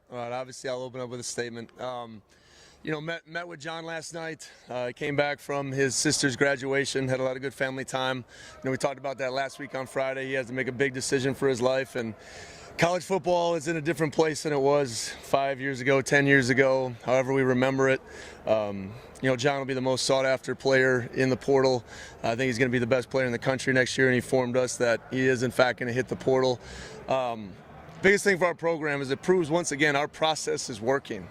All right, obviously I'll open up with a statement. Met with John last night. Came back from his sister's graduation, had a lot of good family time. We talked about that last week on Friday. He has to make a big decision for his life, and college football is in a different place than it was 5 years ago, 10 years ago, however we remember it. John will be the most sought-after player in the portal. I think he's going to be the best player in the country next year, and he informed us that he is, in fact, going to hit the portal. Biggest thing for our program is it proves once again our process is working.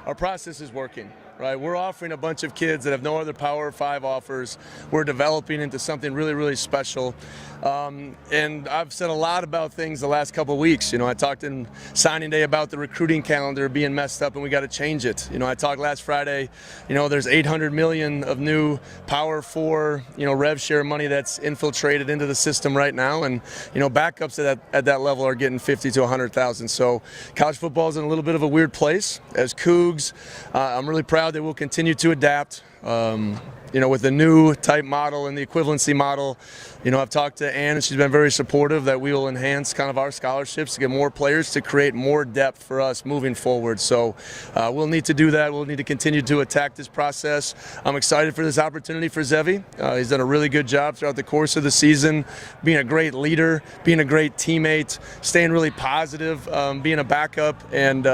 Our process is working, right? We're offering a bunch of kids that have no other Power 5 offers. We're developing into something really, really special. And I've said a lot about things the last couple of weeks. I talked in signing day about the recruiting calendar being messed up and we got to change it. I talked last Friday, there's $800 million of new Power 4, rev share money that's infiltrated into the system right now. And, backups at that level are getting 50 to 100,000. So college football is in a little bit of a weird place. As Cougs, I'm really proud that we'll continue to adapt. With the new type model and the equivalency model, I've talked to Ann and she's been very supportive that we will enhance kind of our scholarships to get more players to create more depth for us moving forward. So we'll need to do that. We'll need to continue to attack this process. I'm excited for this opportunity for Zevi. He's done a really good job throughout the course of the season, being a great leader, being a great teammate, staying really positive, being a backup, and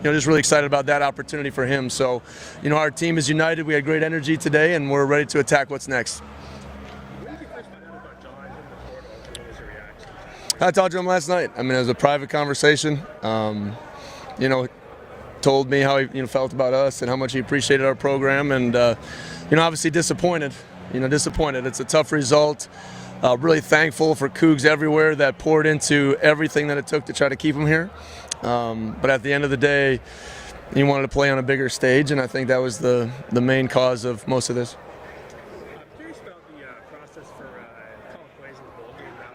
just really excited about that opportunity for him. So, our team is united. We had great energy today, and we're ready to attack what's next. I talked to him last night. It was a private conversation. Told me how he felt about us and how much he appreciated our program, and obviously disappointed. Disappointed. It's a tough result. Really thankful for Cougs everywhere that poured into everything that it took to try to keep him here. But at the end of the day, he wanted to play on a bigger stage, and I think that was the main cause of most of this. I'm curious about the process for calling plays in the bowl game now.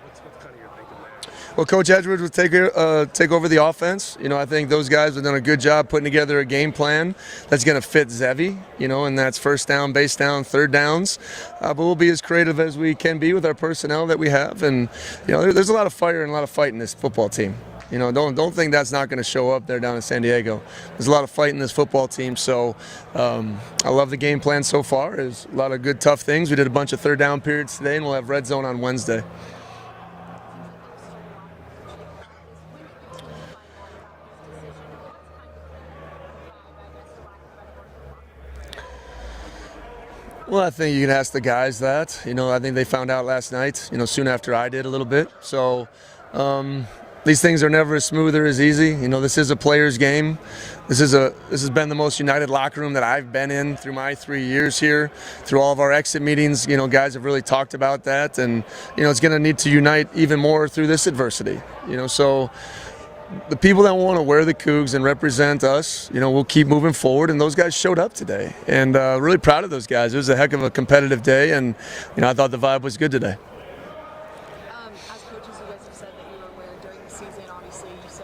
What's kind of your thinking there? Well, Coach Edwards will take over the offense. I think those guys have done a good job putting together a game plan that's going to fit Zevi, and that's first down, base down, third downs. But we'll be as creative as we can be with our personnel that we have. And, there's a lot of fire and a lot of fight in this football team. Don't think that's not going to show up there down in San Diego. There's a lot of fight in this football team, so I love the game plan so far. There's a lot of good, tough things. We did a bunch of third down periods today, and we'll have red zone on Wednesday. Well, I think you can ask the guys that. I think they found out last night, soon after I did a little bit. So these things are never as smooth or as easy. This is a player's game. This has been the most united locker room that I've been in through my 3 years here. Through all of our exit meetings, guys have really talked about that, and it's going to need to unite even more through this adversity. So the people that want to wear the Cougs and represent us, we'll keep moving forward, and those guys showed up today, and really proud of those guys. It was a heck of a competitive day, and I thought the vibe was good today. As coaches, you guys have said that you were aware during the season. Obviously, you said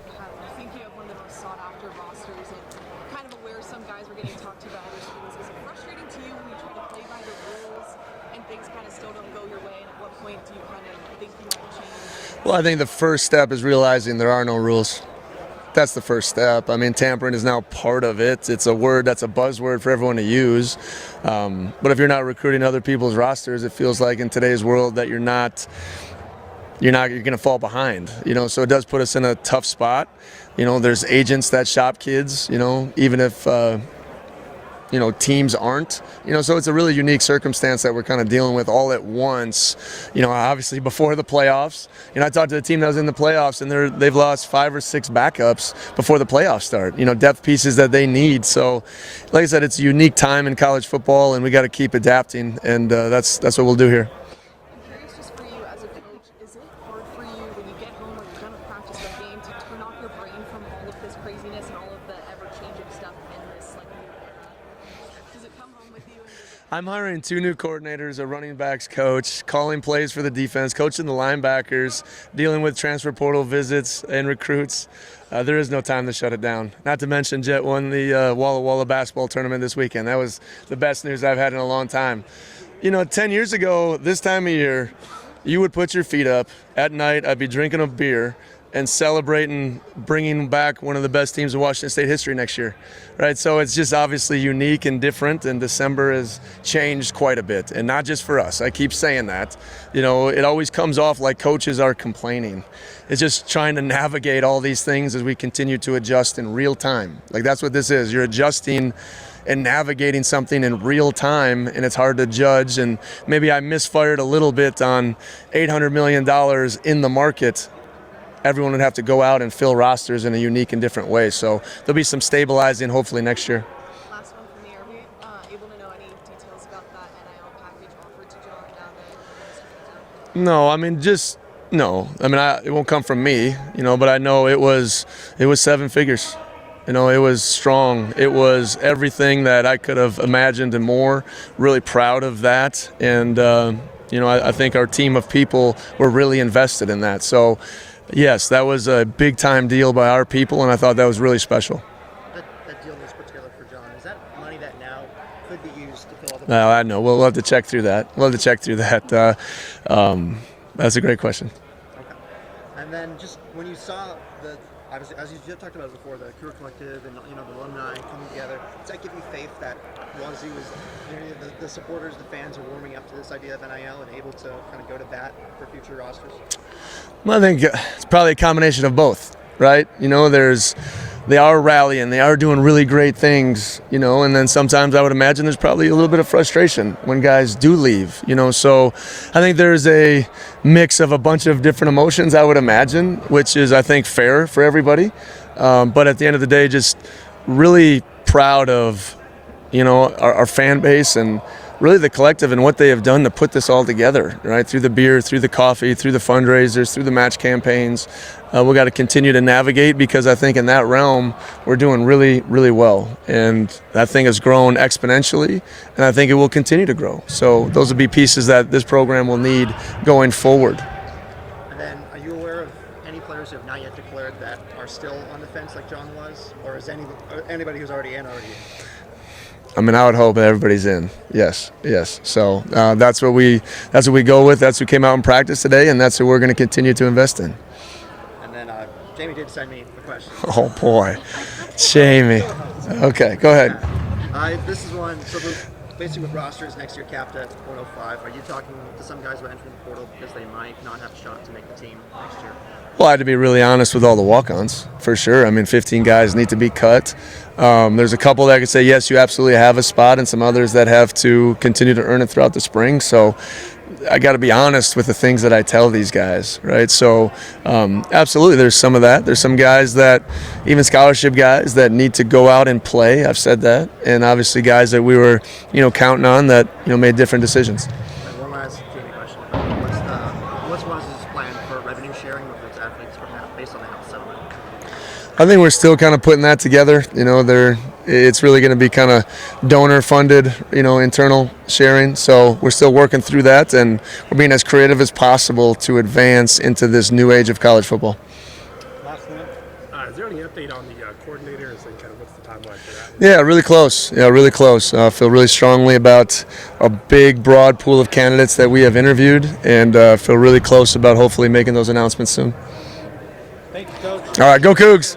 you think you have one of the most sought-after rosters, and kind of aware some guys were getting talked to by other schools. Is it frustrating to you when you try to play by the rules and things kind of still don't go your way? And at what point do you kind of think you might change? Well, I think the first step is realizing there are no rules. That's the first step. Tampering is now part of it. It's a word that's a buzzword for everyone to use. But if you're not recruiting other people's rosters, it feels like in today's world that you're going to fall behind. So it does put us in a tough spot. There's agents that shop kids, even if teams aren't. So it's a really unique circumstance that we're kind of dealing with all at once. Obviously before the playoffs. I talked to the team that was in the playoffs, and they've lost 5 or 6 backups before the playoffs start. Depth pieces that they need. So, like I said, it's a unique time in college football, and we got to keep adapting, and that's what we'll do here. I'm curious, just for you as a coach, is it hard for you when you get home or you're done with practice or game to turn off your brain from all of this craziness and all of the ever-changing stuff in this new era? Does it come home with you? I'm hiring 2 new coordinators, a running backs coach, calling plays for the defense, coaching the linebackers, dealing with transfer portal visits and recruits. There is no time to shut it down. Not to mention Jet won the Walla Walla basketball tournament this weekend. That was the best news I've had in a long time. 10 years ago, this time of year, you would put your feet up. At night, I'd be drinking a beer, and celebrating bringing back one of the best teams in Washington State history next year, right? So it's just obviously unique and different, and December has changed quite a bit, and not just for us. I keep saying that. It always comes off like coaches are complaining. It's just trying to navigate all these things as we continue to adjust in real time. Like, that's what this is. You're adjusting and navigating something in real time, and it's hard to judge. And maybe I misfired a little bit on $800 million in the market. Everyone would have to go out and fill rosters in a unique and different way. So there'll be some stabilizing hopefully next year. Last one for me. Are we able to know any details about that NIL package offered to John now that No, I mean, it won't come from me, but I know it was 7 figures. It was strong. It was everything that I could have imagined and more. Really proud of that. And, I think our team of people were really invested in that. So, yes, that was a big-time deal by our people, and I thought that was really special. That deal was put together for John. Is that money that now could be used to fill all the... No, I know. We'll have to check through that. That's a great question. Okay. And then just when you saw obviously, as you just talked about before, the Cougar Collective and the alumni coming together, does that give you faith that the supporters, the fans are warming up to this idea of NIL and able to kind of go to bat for future rosters? Well, I think it's probably a combination of both, right? They are rallying, they are doing really great things, and then sometimes I would imagine there's probably a little bit of frustration when guys do leave, so I think there's a mix of a bunch of different emotions, I would imagine, which is, I think, fair for everybody. But at the end of the day, just really proud of, our fan base and really the collective and what they have done to put this all together, right? Through the beer, through the coffee, through the fundraisers, through the match campaigns. We got to continue to navigate, because I think in that realm we're doing really, really well. And that thing has grown exponentially, and I think it will continue to grow. So those will be pieces that this program will need going forward. And then, are you aware of any players who have not yet declared that are still on the fence like John was? Or is anybody who's already in? I mean, I would hope that everybody's in. Yes. So that's what we go with. That's who came out in practice today, and that's who we're going to continue to invest in. And then Jamie did send me a question. Oh boy, Jamie. Okay, go ahead. This is one. So basically, with rosters next year capped at 105, are you talking to some guys who are entering the portal because they might not have a shot to make the team next year? Well, I had to be really honest with all the walk-ons, for sure. I mean, 15 guys need to be cut. There's a couple that could say, yes, you absolutely have a spot, and some others that have to continue to earn it throughout the spring. So I got to be honest with the things that I tell these guys, right? So absolutely, there's some of that. There's some guys that, even scholarship guys, that need to go out and play. I've said that. And obviously guys that we were, counting on that, made different decisions. And one last Jamie question. What's Ross's plan for revenue sharing with its athletes from that, based on the health settlement? I think we're still kind of putting that together. It's really going to be kind of donor-funded, internal sharing. So we're still working through that, and we're being as creative as possible to advance into this new age of college football. Last one. Is there any update on the coordinators and kind of what's the timeline for that? Yeah, really close. I feel really strongly about a big, broad pool of candidates that we have interviewed, and feel really close about hopefully making those announcements soon. Thank you, Coach. All right, go Cougs.